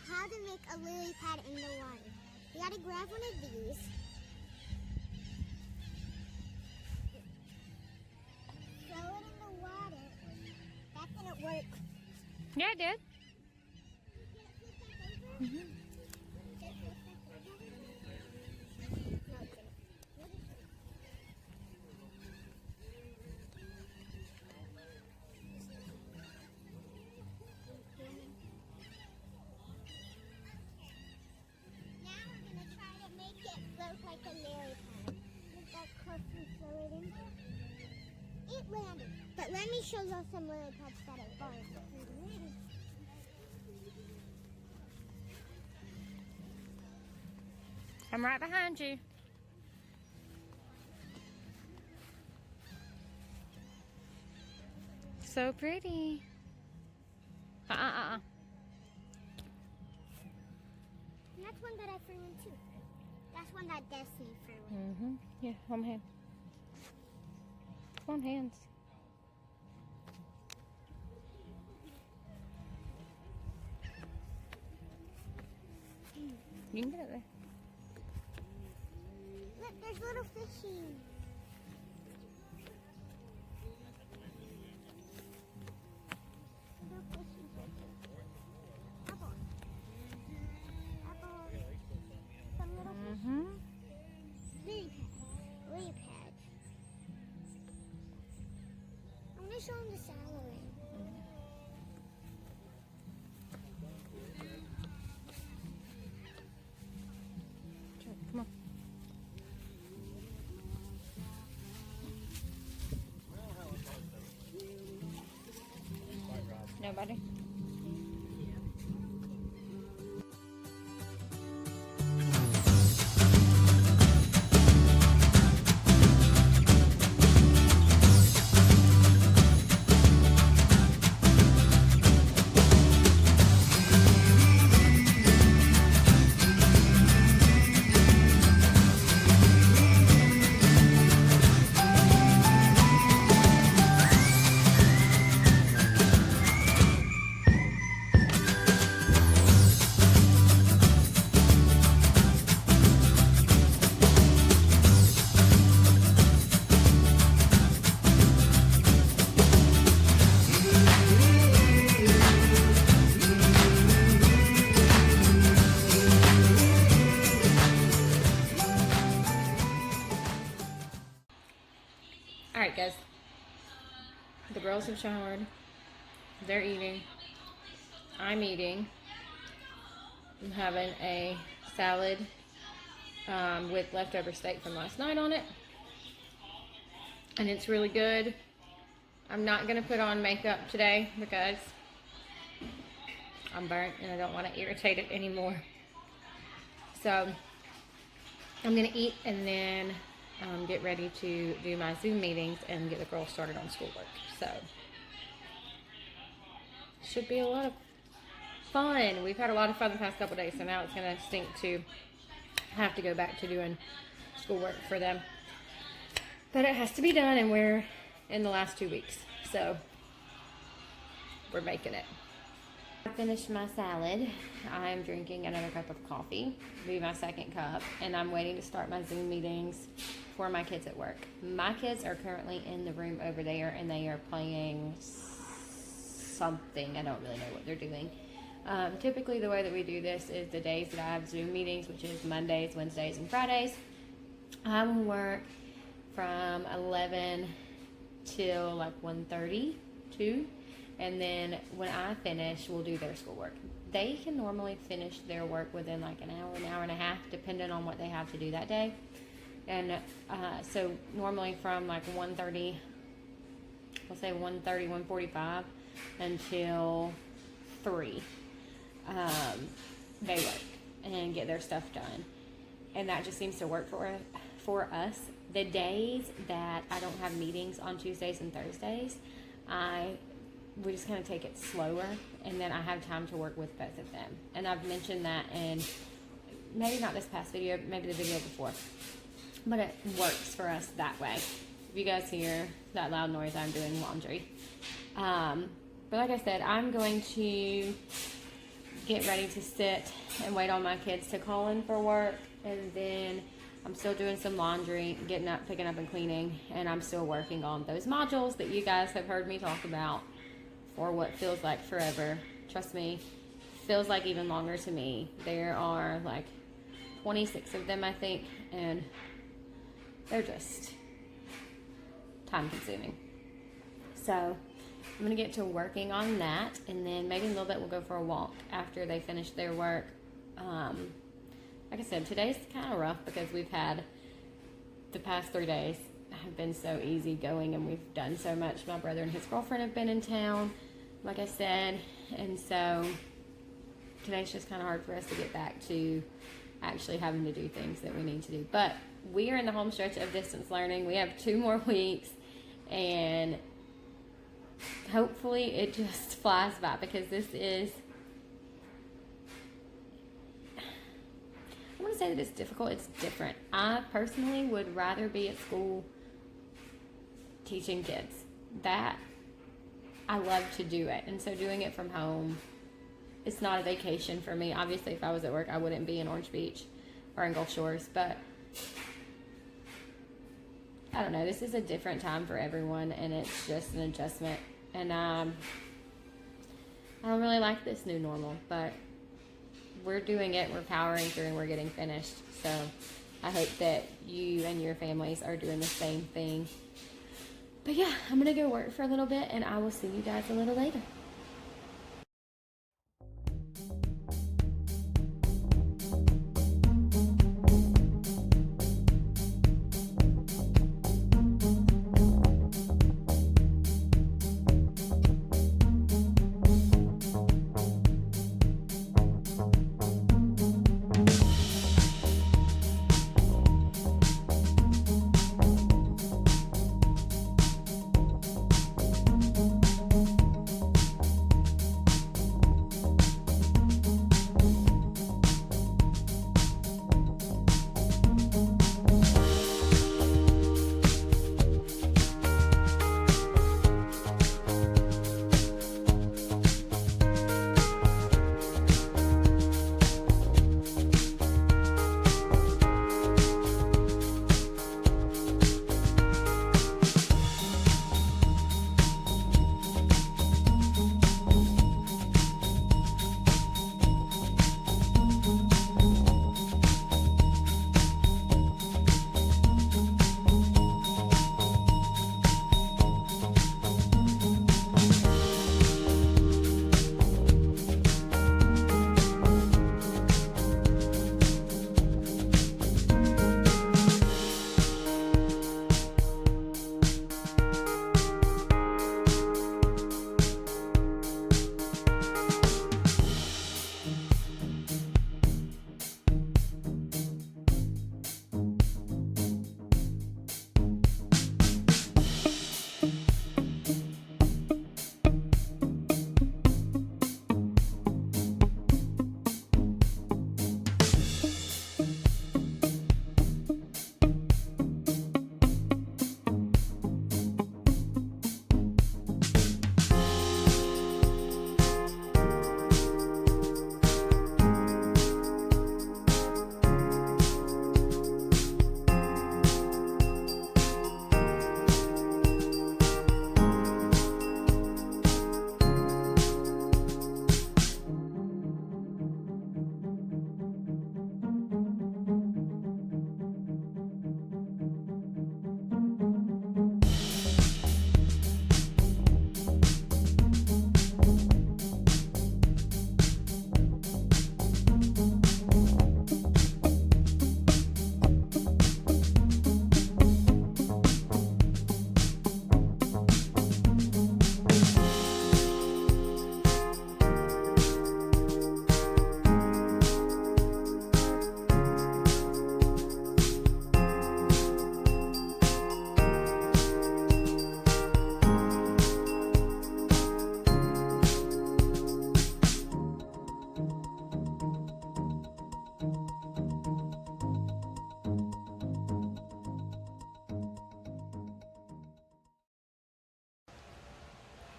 how to make a lily pad in the water. You gotta grab one of these. Throw it in the water. That didn't work. Yeah, it did. Mm-hmm. Like a lily pad. With that cup and throw it in there. It landed. But let me show you some lily pads that I bought. I'm right behind you. So pretty. And that's one that I threw in too. That's one that Destiny threw in. Yeah, hold my hand. Come on, hands. You can get it there. Look, there's little fishies. Little fishies right there. Apple. Apple. Some little fish. Lily pad. Lily pad. I'm gonna show them the salad. Sure, come on. Nobody? Alright guys, the girls have showered, they're eating, I'm eating, I'm having a salad with leftover steak from last night on it, and it's really good. I'm not going to put on makeup today because I'm burnt and I don't want to irritate it anymore. So I'm going to eat and then get ready to do my Zoom meetings and get the girls started on schoolwork. So should be a lot of fun. We've had a lot of fun the past couple days, so now it's going to stink to have to go back to doing schoolwork for them. But it has to be done, and we're in the last 2 weeks, so we're making it. I finished my salad. I'm drinking another cup of coffee. It'll be my second cup, and I'm waiting to start my Zoom meetings for my kids at work. My kids are currently in the room over there, and they are playing something. I don't really know what they're doing. Typically, the way that we do this is the days that I have Zoom meetings, which is Mondays, Wednesdays, and Fridays. I will work from 11 till like 1:30, 2. And then when I finish, we'll do their schoolwork. They can normally finish their work within like an hour and a half, depending on what they have to do that day. And so normally from like 1:30, let's say 1:30, 1:45 until 3, they work and get their stuff done. And that just seems to work for us. The days that I don't have meetings on Tuesdays and Thursdays, we just kind of take it slower, and then I have time to work with both of them. And I've mentioned that in maybe not this past video, maybe the video before, but it works for us that way. If you guys hear that loud noise, I'm doing laundry. But like I said, I'm going to get ready to sit and wait on my kids to call in for work. And then I'm still doing some laundry, getting up, picking up, and cleaning. And I'm still working on those modules that you guys have heard me talk about for what feels like forever. Trust me, feels like even longer to me. There are like 26 of them, I think, and they're just time consuming. So I'm gonna get to working on that, and then maybe in a little bit we'll go for a walk after they finish their work. Like I said, today's kind of rough because we've had the past 3 days have been so easy going, and we've done so much. My brother and his girlfriend have been in town, like I said, and so today's just kind of hard for us to get back to actually having to do things that we need to do. But we are in the home stretch of distance learning. We have 2 more weeks, and hopefully it just flies by, because this is, I want to say that it's difficult. It's different. I personally would rather be at school teaching kids. That, I love to do it. And so doing it from home, it's not a vacation for me. Obviously, if I was at work, I wouldn't be in Orange Beach or in Gulf Shores. But I don't know. This is a different time for everyone, and it's just an adjustment. And I don't really like this new normal, but we're doing it. We're powering through, and we're getting finished. So I hope that you and your families are doing the same thing. But yeah, I'm going to go work for a little bit, and I will see you guys a little later.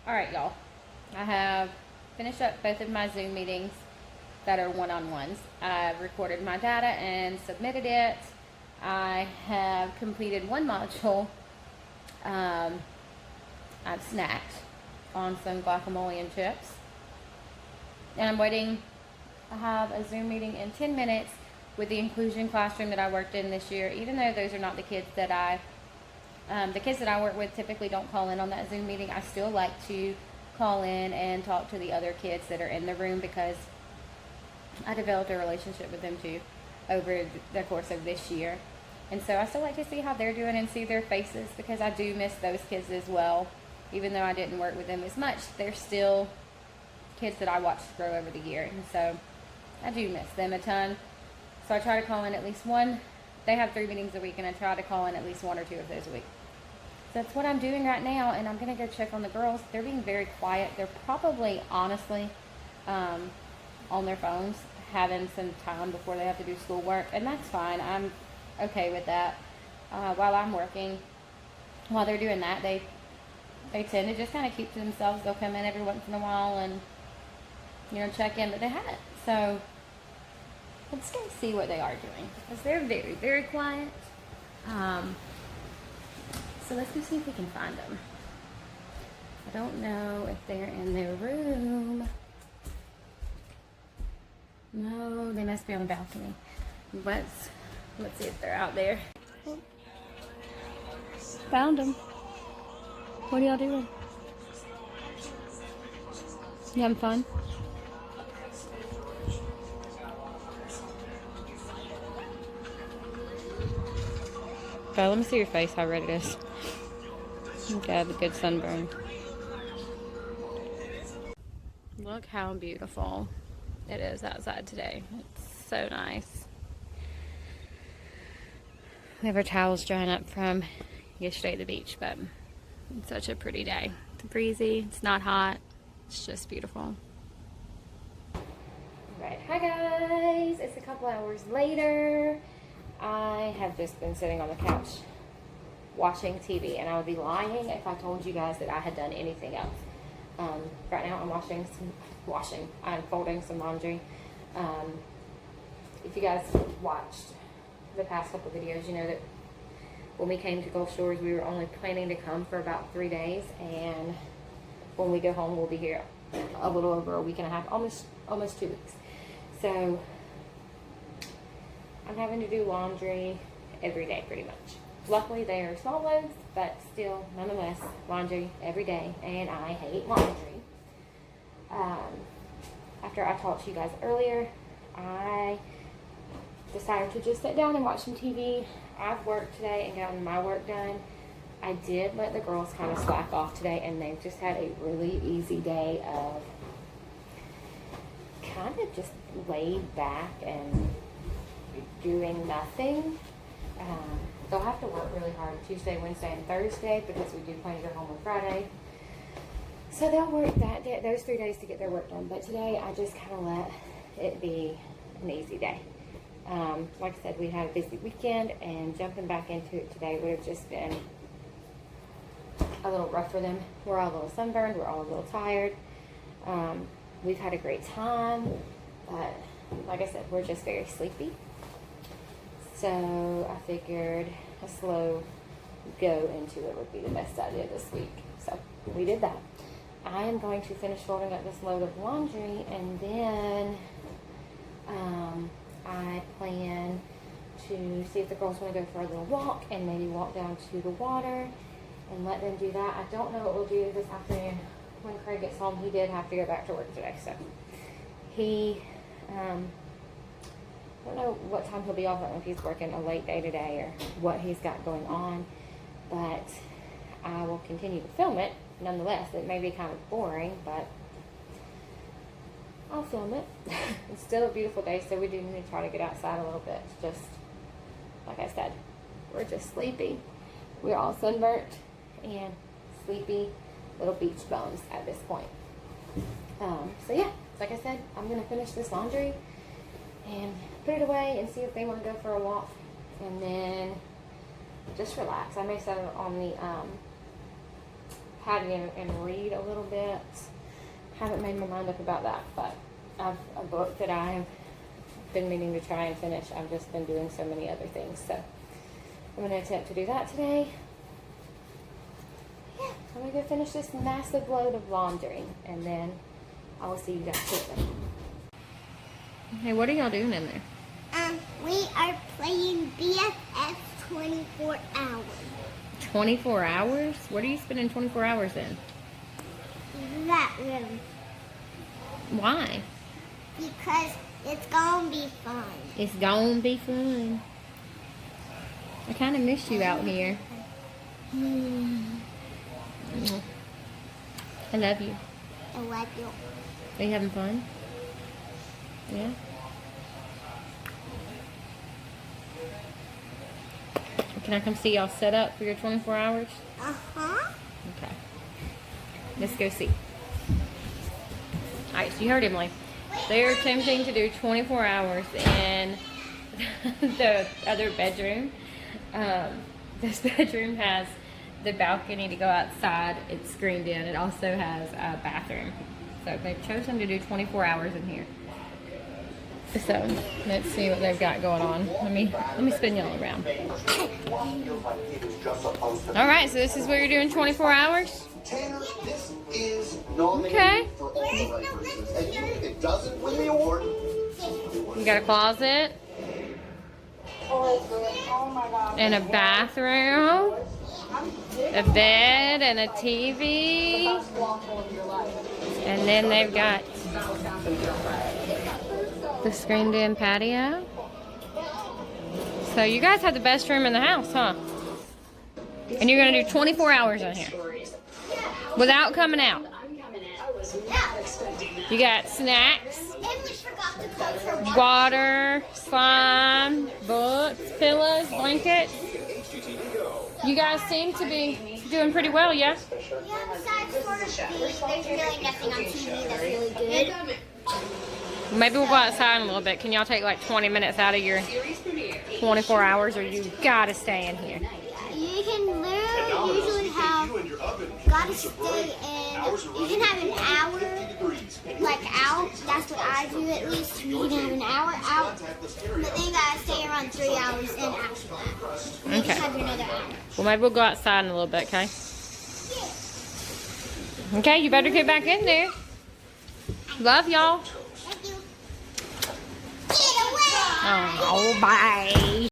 All right, y'all. I have finished up both of my Zoom meetings. that are one-on-ones. I've recorded my data and submitted it. I have completed one module. I've snacked on some guacamole and chips. And I'm waiting. I have a Zoom meeting in 10 minutes with the inclusion classroom that I worked in this year. Even though those are not the kids that the kids that I work with typically don't call in on that Zoom meeting, I still like to call in and talk to the other kids that are in the room because I developed a relationship with them too over the course of this year. And so I still like to see how they're doing and see their faces because I do miss those kids as well. Even though I didn't work with them as much, they're still kids that I watched grow over the year. And so I do miss them a ton. So I try to call in at least one. They have 3 meetings a week, and I try to call in at least 1 or 2 of those a week. So that's what I'm doing right now, and I'm going to go check on the girls. They're being very quiet. They're probably, honestly, on their phones, having some time before they have to do schoolwork, and that's fine. I'm okay with that. While I'm working, while they're doing that, they tend to just kind of keep to themselves. They'll come in every once in a while and, check in, but they haven't. So let's go see what they are doing because they're very, very quiet. So let's go see if we can find them. I don't know if they're in their room. No, they must be on the balcony. Let's see if they're out there. Found them. What are y'all doing? You having fun? Okay, let me see your face, how red it is. Okay, I have a good sunburn. Look how beautiful it is outside today. It's so nice. We have our towels drying up from yesterday at the beach, but it's such a pretty day. It's breezy, it's not hot, it's just beautiful. Right, hi guys, it's a couple hours later. I have just been sitting on the couch watching TV, and I would be lying if I told you guys that I had done anything else. Right now I'm folding some laundry. If you guys watched the past couple videos, you know that when we came to Gulf Shores, we were only planning to come for about 3 days, and when we go home, we'll be here a little over a week and a half, almost 2 weeks. So I'm having to do laundry every day pretty much. Luckily they are small loads, but still, nonetheless, laundry every day, and I hate laundry. After I talked to you guys earlier, I decided to just sit down and watch some TV. I've worked today and gotten my work done. I did let the girls kind of slack off today, and they've just had a really easy day of kind of just laid back and doing nothing. They'll have to work really hard Tuesday, Wednesday, and Thursday because we do plan to go home on Friday. So they'll work those 3 days to get their work done. But today I just kind of let it be an easy day. Like I said, we had a busy weekend, and jumping back into it today would have just been a little rough for them. We're all a little sunburned. We're all a little tired. We've had a great time, but like I said, we're just very sleepy. So I figured a slow go into it would be the best idea this week. So we did that. I am going to finish folding up this load of laundry, and then I plan to see if the girls want to go for a little walk and maybe walk down to the water and let them do that. I don't know what we'll do this afternoon when Craig gets home. He did have to go back to work today, so he I don't know what time he'll be off. I don't know if he's working a late day today or what he's got going on, but I will continue to film it nonetheless. It may be kind of boring, but I'll film it. It's still a beautiful day, so we do need to try to get outside a little bit. Just like I said, we're just sleepy. We're all sunburnt and sleepy little beach bums at this point. So yeah, like I said, I'm gonna finish this laundry and put it away and see if they want to go for a walk, and then just relax. I may set it on the patio and read a little bit. Haven't made my mind up about that, but I've a book that I've been meaning to try and finish. I've just been doing so many other things. So I'm going to attempt to do that today. Yeah, I'm going to go finish this massive load of laundry, and then I will see you guys shortly. Hey, what are y'all doing in there? We are playing BFF 24 hours. 24 hours? What are you spending 24 hours in? That room. Why? Because it's gonna be fun. It's gonna be fun. I kind of miss you out here. I love you. I love you. Are you having fun? Yeah? Can I come see y'all set up for your 24 hours? Uh-huh. Okay. Let's go see. Alright, so you heard Emily. They're attempting to do 24 hours in the other bedroom. This bedroom has the balcony to go outside. It's screened in. It also has a bathroom. So they've chosen to do 24 hours in here. So let's see what they've got going on. Let me spin y'all around. All right, so this is where you're doing 24 hours. Tanner, this is nominated Okay. for authorization. And even if it doesn't win the award, You got a closet and a bathroom, a bed and a TV, and then they've got the screened-in patio. So you guys have the best room in the house, huh? And you're gonna do 24 hours in here without coming out. You got snacks, water, slime, books, pillows, blankets. You guys seem to be doing pretty well, yeah? Yeah, besides for there's really nothing on TV that's really good. Maybe we'll go outside in a little bit. Can y'all take like 20 minutes out of your 24 hours, or you gotta stay in here? You can literally usually have, gotta stay in, you can have an hour, like out, that's what I do at least. You can have an hour out, but then you gotta stay around 3 hours in after that. And then Okay. you have another hour. Well, maybe we'll go outside in a little bit, okay? Okay, you better get back in there. Love y'all. Thank you. Get away! Oh, bye.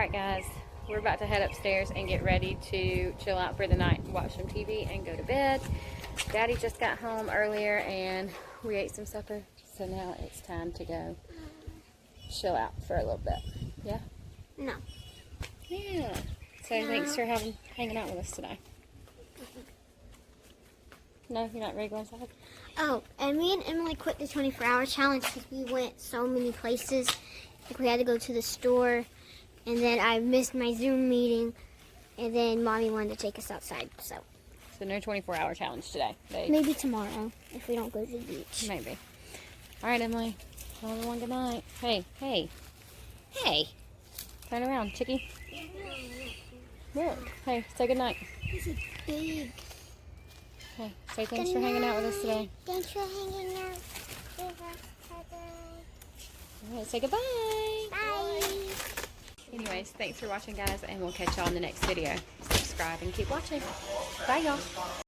Alright guys, we're about to head upstairs and get ready to chill out for the night, watch some TV and go to bed. Daddy just got home earlier and we ate some supper, so now it's time to go chill out for a little bit. Yeah? No. Yeah. So thanks for hanging out with us today. No, you're not ready to go inside? Oh, and me and Emily quit the 24-hour challenge because we went so many places. Like we had to go to the store, and then I missed my Zoom meeting, and then Mommy wanted to take us outside, so. So no 24-hour challenge today. Maybe tomorrow, if we don't go to the beach. Maybe. Alright, Emily. Tell everyone good night. Hey, hey. Hey. Turn around, chickie. Look. Hey, say good night. This is big. Hey, say thanks for hanging out with us today. Thanks for hanging out with us today. Alright, say goodbye. Bye. Anyways, thanks for watching, guys, and we'll catch y'all in the next video. Subscribe and keep watching. Bye, y'all.